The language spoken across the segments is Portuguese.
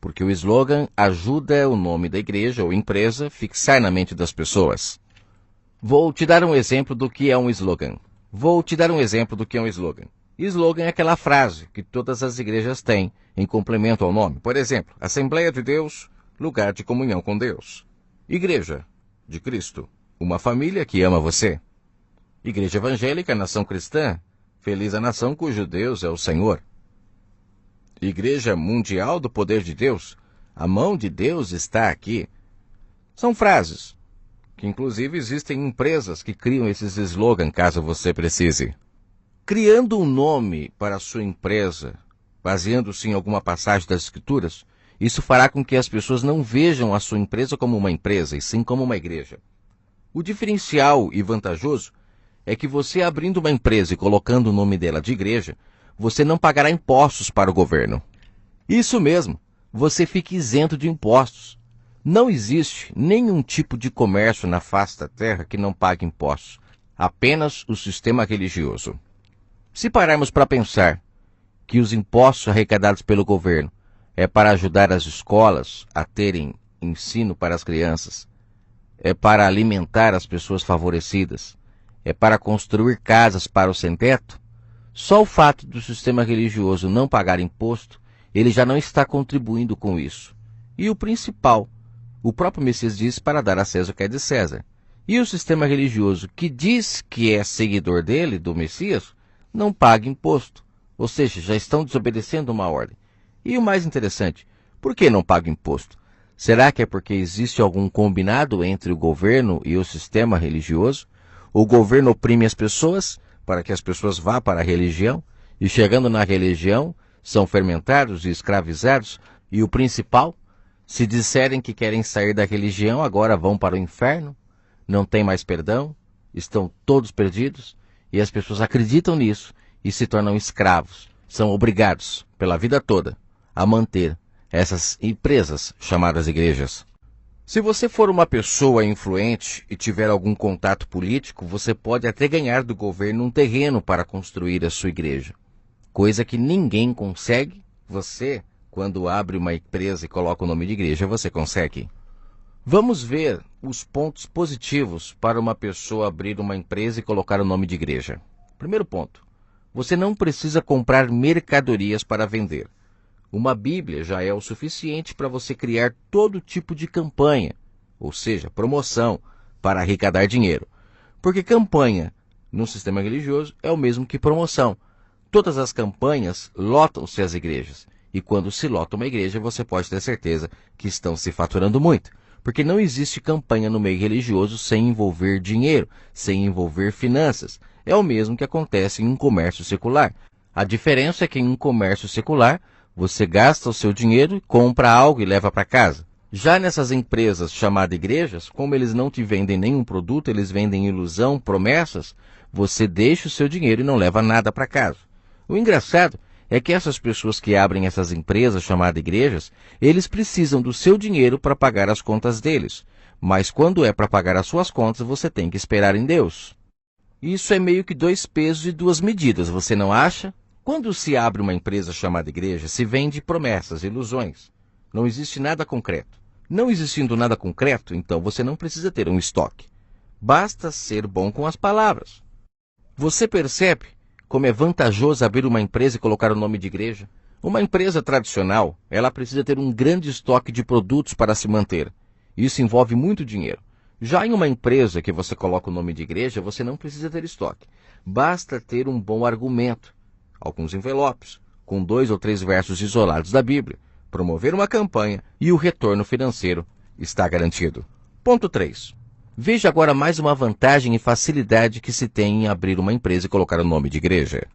porque o slogan ajuda o nome da igreja ou empresa a fixar na mente das pessoas. Vou te dar um exemplo do que é um slogan. Slogan é aquela frase que todas as igrejas têm em complemento ao nome. Por exemplo, Assembleia de Deus, lugar de comunhão com Deus. Igreja de Cristo, uma família que ama você. Igreja Evangélica, Nação Cristã, feliz a nação cujo Deus é o Senhor. Igreja Mundial do Poder de Deus, a mão de Deus está aqui. São frases que inclusive existem empresas que criam esses slogans caso você precise. Criando um nome para a sua empresa, baseando-se em alguma passagem das Escrituras, isso fará com que as pessoas não vejam a sua empresa como uma empresa, e sim como uma igreja. O diferencial e vantajoso é que você abrindo uma empresa e colocando o nome dela de igreja, você não pagará impostos para o governo. Isso mesmo, você fica isento de impostos. Não existe nenhum tipo de comércio na face da terra que não pague impostos, apenas o sistema religioso. Se pararmos para pensar que os impostos arrecadados pelo governo é para ajudar as escolas a terem ensino para as crianças, é para alimentar as pessoas favorecidas, é para construir casas para o sem-teto, só o fato do sistema religioso não pagar imposto, ele já não está contribuindo com isso. E o principal, o próprio Messias diz para dar a César o que é de César. E o sistema religioso que diz que é seguidor dele, do Messias, não paga imposto. Ou seja, já estão desobedecendo uma ordem. E o mais interessante, por que não paga imposto? Será que é porque existe algum combinado entre o governo e o sistema religioso? O governo oprime as pessoas para que as pessoas vá para a religião, e chegando na religião, são fermentados e escravizados, e o principal, se disserem que querem sair da religião, agora vão para o inferno, não tem mais perdão, estão todos perdidos, e as pessoas acreditam nisso e se tornam escravos. São obrigados, pela vida toda, a manter essas empresas chamadas igrejas. Se você for uma pessoa influente e tiver algum contato político, você pode até ganhar do governo um terreno para construir a sua igreja. Coisa que ninguém consegue, você, quando abre uma empresa e coloca o nome de igreja, você consegue. Vamos ver os pontos positivos para uma pessoa abrir uma empresa e colocar o nome de igreja. Primeiro ponto, você não precisa comprar mercadorias para vender. Uma Bíblia já é o suficiente para você criar todo tipo de campanha, ou seja, promoção, para arrecadar dinheiro. Porque campanha no sistema religioso é o mesmo que promoção. Todas as campanhas lotam-se as igrejas. E quando se lota uma igreja, você pode ter certeza que estão se faturando muito. Porque não existe campanha no meio religioso sem envolver dinheiro, sem envolver finanças. É o mesmo que acontece em um comércio secular. A diferença é que em um comércio secular, você gasta o seu dinheiro, compra algo e leva para casa. Já nessas empresas chamadas igrejas, como eles não te vendem nenhum produto, eles vendem ilusão, promessas, você deixa o seu dinheiro e não leva nada para casa. O engraçado é que essas pessoas que abrem essas empresas chamadas igrejas, eles precisam do seu dinheiro para pagar as contas deles. Mas quando é para pagar as suas contas, você tem que esperar em Deus. Isso é meio que 2 pesos e 2 medidas, você não acha? Quando se abre uma empresa chamada igreja, se vende promessas, ilusões. Não existe nada concreto. Não existindo nada concreto, então você não precisa ter um estoque. Basta ser bom com as palavras. Você percebe como é vantajoso abrir uma empresa e colocar o nome de igreja? Uma empresa tradicional, ela precisa ter um grande estoque de produtos para se manter. Isso envolve muito dinheiro. Já em uma empresa que você coloca o nome de igreja, você não precisa ter estoque. Basta ter um bom argumento, alguns envelopes, com 2 ou 3 versos isolados da Bíblia, promover uma campanha e o retorno financeiro está garantido. Ponto 3. Veja agora mais uma vantagem e facilidade que se tem em abrir uma empresa e colocar o nome de igreja.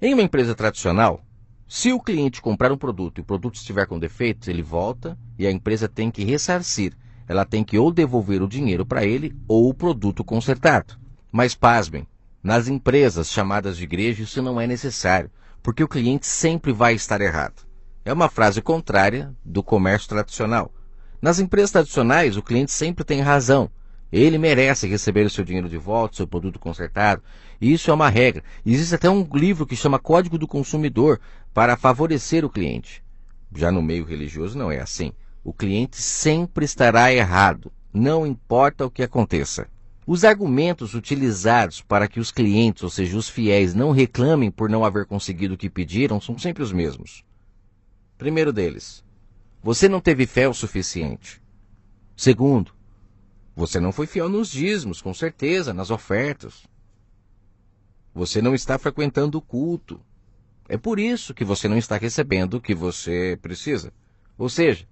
Em uma empresa tradicional, se o cliente comprar um produto e o produto estiver com defeitos, ele volta e a empresa tem que ressarcir. Ela tem que ou devolver o dinheiro para ele ou o produto consertado. Mas pasmem, nas empresas chamadas de igreja isso não é necessário, porque o cliente sempre vai estar errado. É uma frase contrária do comércio tradicional. Nas empresas tradicionais, o cliente sempre tem razão. Ele merece receber o seu dinheiro de volta, seu produto consertado. E isso é uma regra. Existe até um livro que chama Código do Consumidor para favorecer o cliente. Já no meio religioso não é assim. O cliente sempre estará errado, não importa o que aconteça. Os argumentos utilizados para que os clientes, ou seja, os fiéis, não reclamem por não haver conseguido o que pediram são sempre os mesmos. Primeiro deles, você não teve fé o suficiente. Segundo, você não foi fiel nos dízimos, com certeza, nas ofertas. Você não está frequentando o culto. É por isso que você não está recebendo o que você precisa. Ou seja,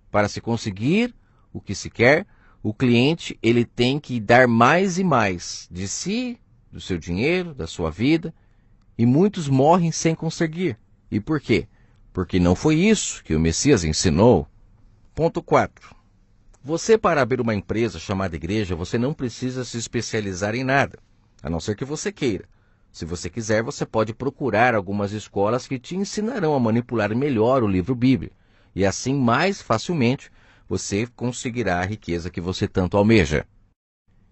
para se conseguir o que se quer, o cliente ele tem que dar mais e mais de si, do seu dinheiro, da sua vida, e muitos morrem sem conseguir. E por quê? Porque não foi isso que o Messias ensinou. Ponto 4. Você, para abrir uma empresa chamada igreja, você não precisa se especializar em nada, a não ser que você queira. Se você quiser, você pode procurar algumas escolas que te ensinarão a manipular melhor o livro Bíblia. E assim, mais facilmente, você conseguirá a riqueza que você tanto almeja.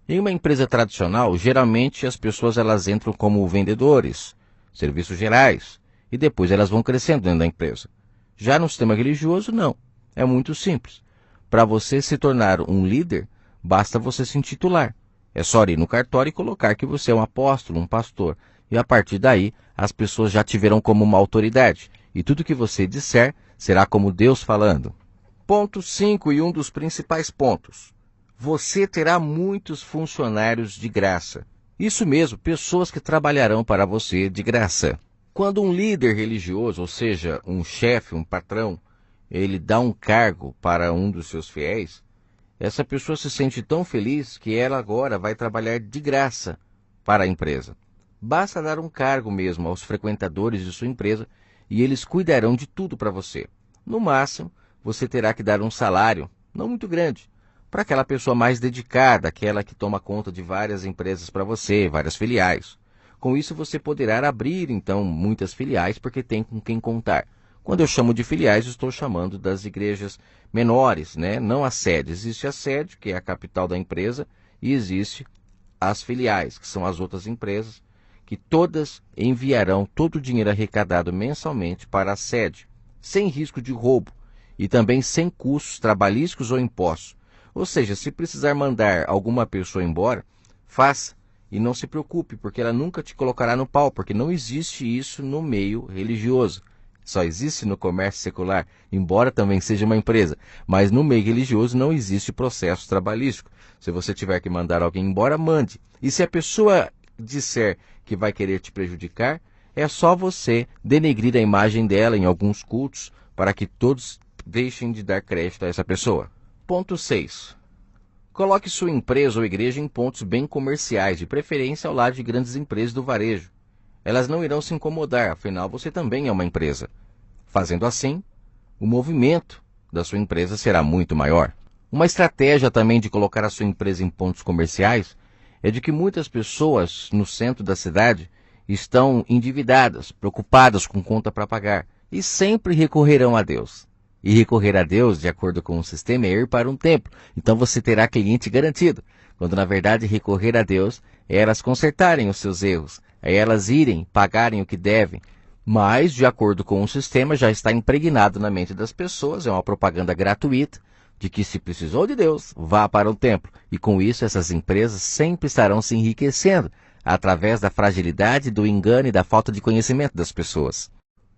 Em uma empresa tradicional, geralmente as pessoas elas entram como vendedores, serviços gerais, e depois elas vão crescendo dentro da empresa. Já no sistema religioso, não. É muito simples. Para você se tornar um líder, basta você se intitular. É só ir no cartório e colocar que você é um apóstolo, um pastor. E a partir daí, as pessoas já te verão como uma autoridade. E tudo que você disser será como Deus falando. Ponto 5 e um dos principais pontos. Você terá muitos funcionários de graça. Isso mesmo, pessoas que trabalharão para você de graça. Quando um líder religioso, ou seja, um chefe, um patrão, ele dá um cargo para um dos seus fiéis, essa pessoa se sente tão feliz que ela agora vai trabalhar de graça para a empresa. Basta dar um cargo mesmo aos frequentadores de sua empresa e eles cuidarão de tudo para você. No máximo, você terá que dar um salário, não muito grande, para aquela pessoa mais dedicada, aquela que toma conta de várias empresas para você, várias filiais. Com isso, você poderá abrir, então, muitas filiais porque tem com quem contar. Quando eu chamo de filiais, estou chamando das igrejas menores, né? Não a sede. Existe a sede, que é a capital da empresa, e existe as filiais, que são as outras empresas, que todas enviarão todo o dinheiro arrecadado mensalmente para a sede, sem risco de roubo e também sem custos trabalhísticos ou impostos. Ou seja, se precisar mandar alguma pessoa embora, faça e não se preocupe, porque ela nunca te colocará no pau, porque não existe isso no meio religioso. Só existe no comércio secular, embora também seja uma empresa. Mas no meio religioso não existe processo trabalhístico. Se você tiver que mandar alguém embora, mande. E se a pessoa disser que vai querer te prejudicar, é só você denegrir a imagem dela em alguns cultos para que todos deixem de dar crédito a essa pessoa. Ponto 6. Coloque sua empresa ou igreja em pontos bem comerciais, de preferência ao lado de grandes empresas do varejo. Elas não irão se incomodar, afinal você também é uma empresa. Fazendo assim, o movimento da sua empresa será muito maior. Uma estratégia também de colocar a sua empresa em pontos comerciais é de que muitas pessoas no centro da cidade estão endividadas, preocupadas com conta para pagar e sempre recorrerão a Deus. E recorrer a Deus, de acordo com o sistema, é ir para um templo. Então você terá cliente garantido. Quando na verdade recorrer a Deus é elas consertarem os seus erros, é elas irem, pagarem o que devem. Mas, de acordo com o sistema, já está impregnado na mente das pessoas, é uma propaganda gratuita, de que se precisou de Deus, vá para o templo. E com isso essas empresas sempre estarão se enriquecendo, através da fragilidade, do engano e da falta de conhecimento das pessoas.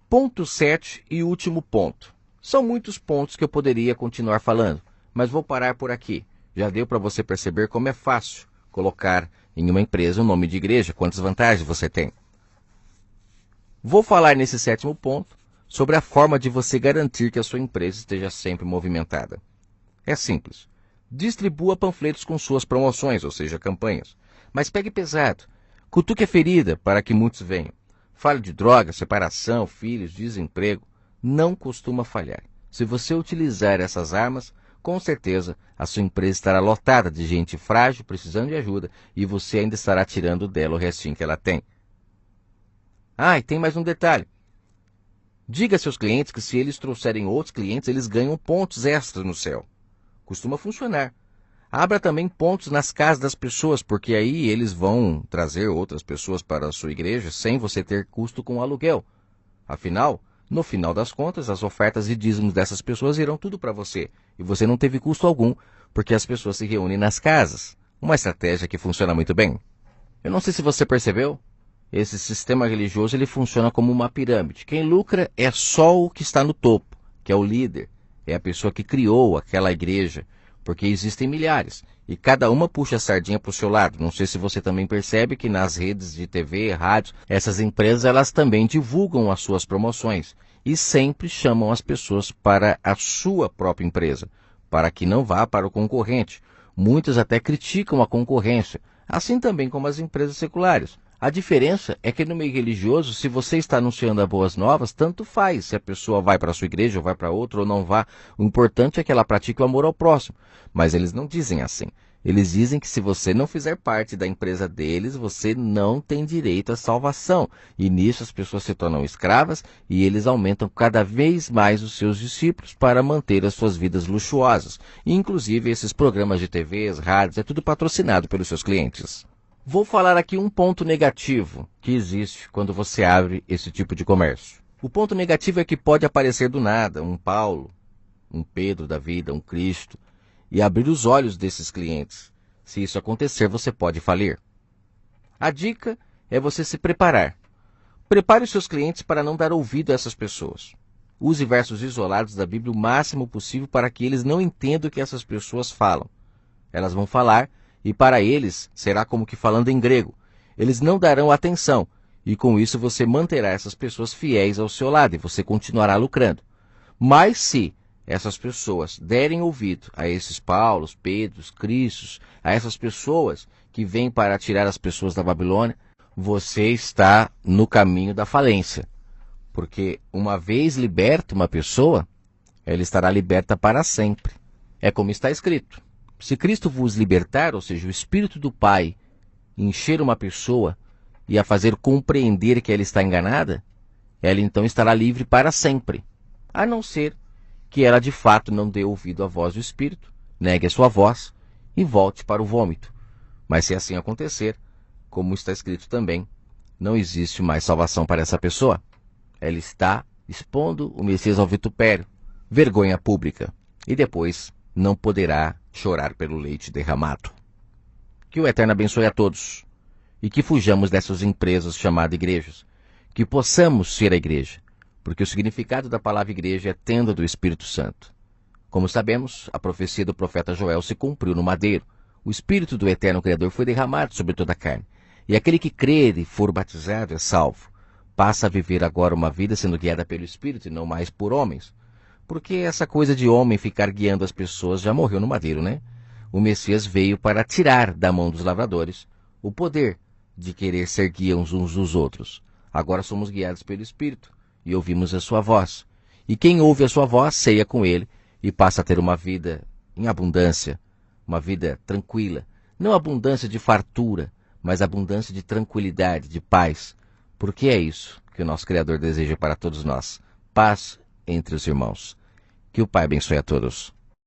Ponto 7 e último ponto. São muitos pontos que eu poderia continuar falando, mas vou parar por aqui. Já deu para você perceber como é fácil colocar em uma empresa o nome de igreja, quantas vantagens você tem. Vou falar nesse 7º ponto sobre a forma de você garantir que a sua empresa esteja sempre movimentada. É simples. Distribua panfletos com suas promoções, ou seja, campanhas. Mas pegue pesado. Cutuque a ferida para que muitos venham. Fale de droga, separação, filhos, desemprego. Não costuma falhar. Se você utilizar essas armas, com certeza a sua empresa estará lotada de gente frágil, precisando de ajuda, e você ainda estará tirando dela o restinho que ela tem. Ah, e tem mais um detalhe. Diga a seus clientes que se eles trouxerem outros clientes, eles ganham pontos extras no céu. Costuma funcionar. Abra também pontos nas casas das pessoas, porque aí eles vão trazer outras pessoas para a sua igreja sem você ter custo com o aluguel. Afinal, No final das contas, as ofertas e dízimos dessas pessoas irão tudo para você. E você não teve custo algum, porque as pessoas se reúnem nas casas. Uma estratégia que funciona muito bem. Eu não sei se você percebeu, esse sistema religioso ele funciona como uma pirâmide. Quem lucra é só o que está no topo, que é o líder, é a pessoa que criou aquela igreja, porque existem milhares, e cada uma puxa a sardinha para o seu lado. Não sei se você também percebe que nas redes de TV, rádio, essas empresas elas também divulgam as suas promoções e sempre chamam as pessoas para a sua própria empresa, para que não vá para o concorrente. Muitos até criticam a concorrência, assim também como as empresas seculares. A diferença é que no meio religioso, se você está anunciando a boas novas, tanto faz se a pessoa vai para a sua igreja ou vai para outra ou não vá. O importante é que ela pratique o amor ao próximo. Mas eles não dizem assim. Eles dizem que se você não fizer parte da empresa deles, você não tem direito à salvação. E nisso as pessoas se tornam escravas e eles aumentam cada vez mais os seus discípulos para manter as suas vidas luxuosas. E, inclusive esses programas de TVs, rádios, é tudo patrocinado pelos seus clientes. Vou falar aqui um ponto negativo que existe quando você abre esse tipo de comércio. O ponto negativo é que pode aparecer do nada um Paulo, um Pedro da vida, um Cristo, e abrir os olhos desses clientes. Se isso acontecer, você pode falir. A dica é você se preparar. Prepare os seus clientes para não dar ouvido a essas pessoas. Use versos isolados da Bíblia o máximo possível para que eles não entendam o que essas pessoas falam. Elas vão falar e para eles será como que falando em grego. Eles não darão atenção e com isso você manterá essas pessoas fiéis ao seu lado e você continuará lucrando. Mas se essas pessoas derem ouvido a esses Paulos, Pedros, Cristos, a essas pessoas que vêm para tirar as pessoas da Babilônia, você está no caminho da falência. Porque uma vez liberta uma pessoa, ela estará liberta para sempre. É como está escrito. Se Cristo vos libertar, ou seja, o Espírito do Pai, encher uma pessoa e a fazer compreender que ela está enganada, ela então estará livre para sempre, a não ser que ela de fato não dê ouvido à voz do Espírito, negue a sua voz e volte para o vômito. Mas se assim acontecer, como está escrito também, não existe mais salvação para essa pessoa. Ela está expondo o Messias ao vitupério, vergonha pública, e depois não poderá chorar pelo leite derramado. Que o Eterno abençoe a todos e que fujamos dessas empresas chamadas igrejas, que possamos ser a igreja, porque o significado da palavra igreja é tenda do Espírito Santo. Como sabemos, a profecia do profeta Joel se cumpriu no madeiro. O Espírito do Eterno Criador foi derramado sobre toda a carne, e aquele que crer e for batizado é salvo. Passa a viver agora uma vida sendo guiada pelo Espírito e não mais por homens. Porque essa coisa de homem ficar guiando as pessoas já morreu no madeiro, né? O Messias veio para tirar da mão dos lavradores o poder de querer ser guia uns dos outros. Agora somos guiados pelo Espírito e ouvimos a sua voz. E quem ouve a sua voz, ceia com ele e passa a ter uma vida em abundância, uma vida tranquila. Não abundância de fartura, mas abundância de tranquilidade, de paz. Porque é isso que o nosso Criador deseja para todos nós. Paz entre os irmãos. Que o Pai abençoe a todos.